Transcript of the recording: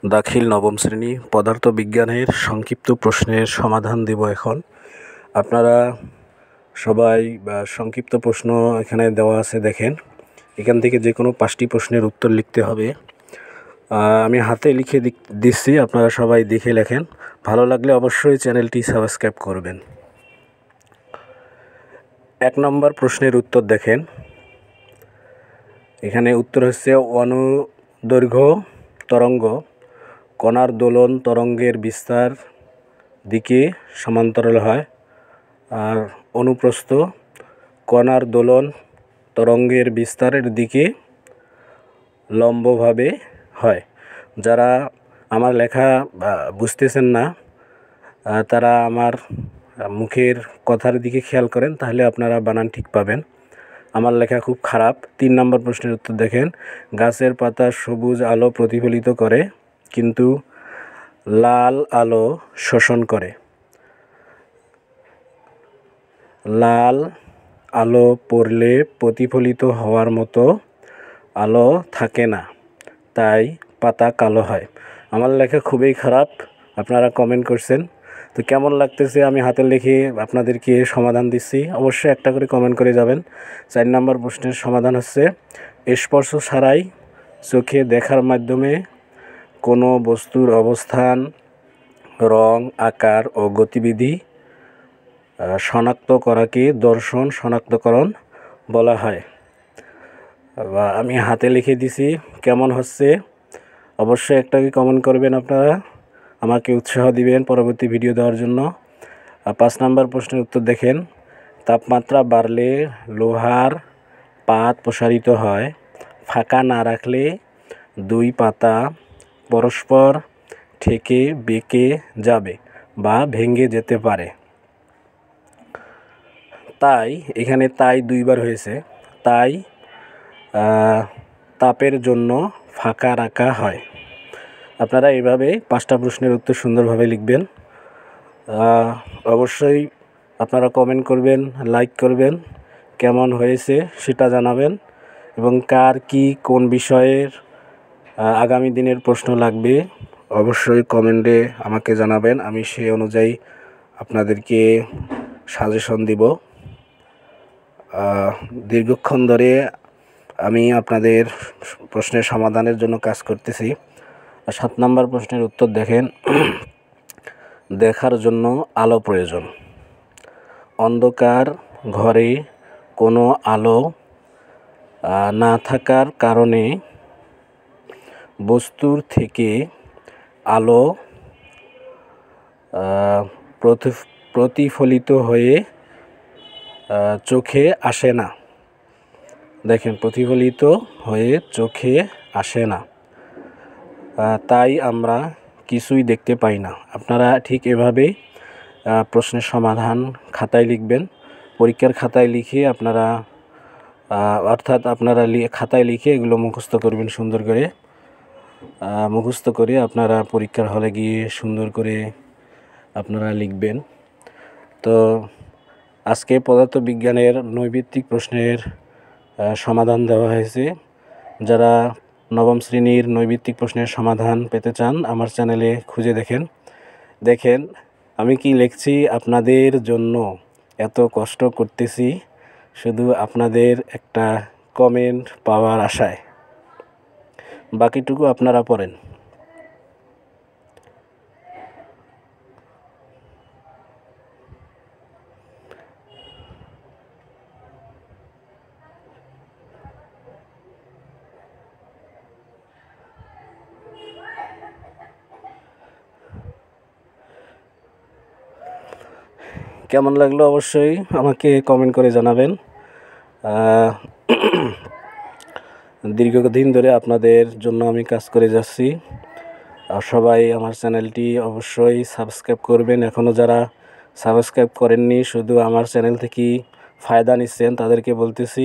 দাখিল নবম শ্রেণী পদার্থবিজ্ঞানের সংক্ষিপ্ত প্রশ্নের সমাধান দেব এখন। আপনারা সবাই সংক্ষিপ্ত প্রশ্ন এখানে দেওয়া আছে, দেখেন। এখান থেকে যে কোনো 5টি প্রশ্নের উত্তর লিখতে হবে। আমি হাতে লিখে দিচ্ছি, আপনারা সবাই দেখে লেখেন। ভালো লাগলে অবশ্যই চ্যানেলটি সাবস্ক্রাইব করবেন। 1 নম্বর প্রশ্নের উত্তর দেখেন। এখানে উত্তর হচ্ছে অনুদৈর্ঘ্য তরঙ্গ কণার দোলন তরঙ্গের বিস্তার দিকে সমান্তরাল হয়, আর অনুপ্রস্থ কণার দোলন তরঙ্গের বিস্তারের দিকে লম্বভাবে হয়। যারা আমার লেখা বুঝতেছেন না, তারা আমার মুখের কথার দিকে খেয়াল করেন, তাহলে আপনারা বানান ঠিক পাবেন। আমার লেখা খুব খারাপ। 3 নম্বর প্রশ্নের উত্তর দেখেন। গাছের পাতা সবুজ আলো প্রতিফলিত করে, কিন্তু লাল আলো শোষণ করে। লাল আলো পড়লে প্রতিফলিত হওয়ার মতো আলো থাকে না, তাই পাতা কালো হয়। আমার লেখা খুবই খারাপ, আপনারা কমেন্ট করছেন। তো কেমন লাগতেছে আমি হাতে লিখে আপনাদেরকে সমাধান দিচ্ছি, অবশ্যই একটা করে কমেন্ট করে যাবেন। 4 নম্বর প্রশ্নের সমাধান হচ্ছে, স্পর্শ ছাড়াই চোখে দেখার মাধ্যমে কোনো বস্তুর অবস্থান, রং, আকার ও গতিবিধি শনাক্ত করাকে দর্শন শনাক্তকরণ বলা হয়। আমি হাতে লিখে দিছি, কেমন হচ্ছে অবশ্যই একটা কমেন্ট করবেন। আপনারা আমাকে উৎসাহ দিবেন পরবর্তী ভিডিও দেওয়ার জন্য। 5 নম্বর প্রশ্নের উত্তর দেখেন। তাপমাত্রা বাড়লে লোহার পাত প্রসারিত হয়, ফাঁকা না রাখলে 2 পাতা পরস্পর ঠেকে বেঁকে যাবে বা ভেঙে যেতে পারে। তাই এখানে তাই 2 বার হয়েছে। তাই তাপের জন্য ফাঁকা রাখা হয়। আপনারা এইভাবে 5টা প্রশ্নের উত্তর সুন্দরভাবে লিখবেন। অবশ্যই আপনারা কমেন্ট করবেন, লাইক করবেন, কেমন হয়েছে সেটা জানাবেন, এবং কার কি কোন বিষয়ের আগামী দিনের প্রশ্ন লাগবে অবশ্যই কমেন্টে আমাকে জানাবেন। আমি সেই অনুযায়ী আপনাদেরকে সাজেশন দিব। দীর্ঘক্ষণ ধরে আমি আপনাদের প্রশ্নের সমাধানের জন্য কাজ করতেছি। 7 নম্বর প্রশ্নের উত্তর দেখেন। দেখার জন্য আলো প্রয়োজন। অন্ধকার ঘরে কোনো আলো না থাকার কারণে বস্তুর থেকে আলো প্রতিফলিত হয়ে চোখে আসে না। দেখেন, প্রতিফলিত হয়ে চোখে আসে না, তাই আমরা কিছুই দেখতে পাই না। আপনারা ঠিক এভাবে প্রশ্নের সমাধান খাতায় লিখবেন। পরীক্ষার খাতায় লিখে আপনারা খাতায় লিখে এগুলো মুখস্থ করবেন সুন্দর করে। মুখস্থ করে আপনারা পরীক্ষার হলে গিয়ে সুন্দর করে আপনারা লিখবেন। তো আজকে পদার্থবিজ্ঞানের নৈর্ব্যক্তিক প্রশ্নের সমাধান দেওয়া হয়েছে। যারা নবম শ্রেণীর নৈর্ব্যক্তিক প্রশ্নের সমাধান পেতে চান, আমার চ্যানেলে খুঁজে দেখেন আমি কি লিখছি। আপনাদের জন্য এত কষ্ট করতেছি শুধু আপনাদের একটা কমেন্ট পাওয়ার আশায়। বাকিটুকু আপনারা পড়েন। কেমন লাগলো অবশ্যই আমাকে কমেন্ট করে জানাবেন। দীর্ঘদিন ধরে আপনাদের জন্য আমি কাজ করে যাচ্ছি। সবাই আমার চ্যানেলটি অবশ্যই সাবস্ক্রাইব করবেন। এখনও যারা সাবস্ক্রাইব করেননি, শুধু আমার চ্যানেল থেকেই ফায়দা নিচ্ছেন, তাদেরকে বলতেছি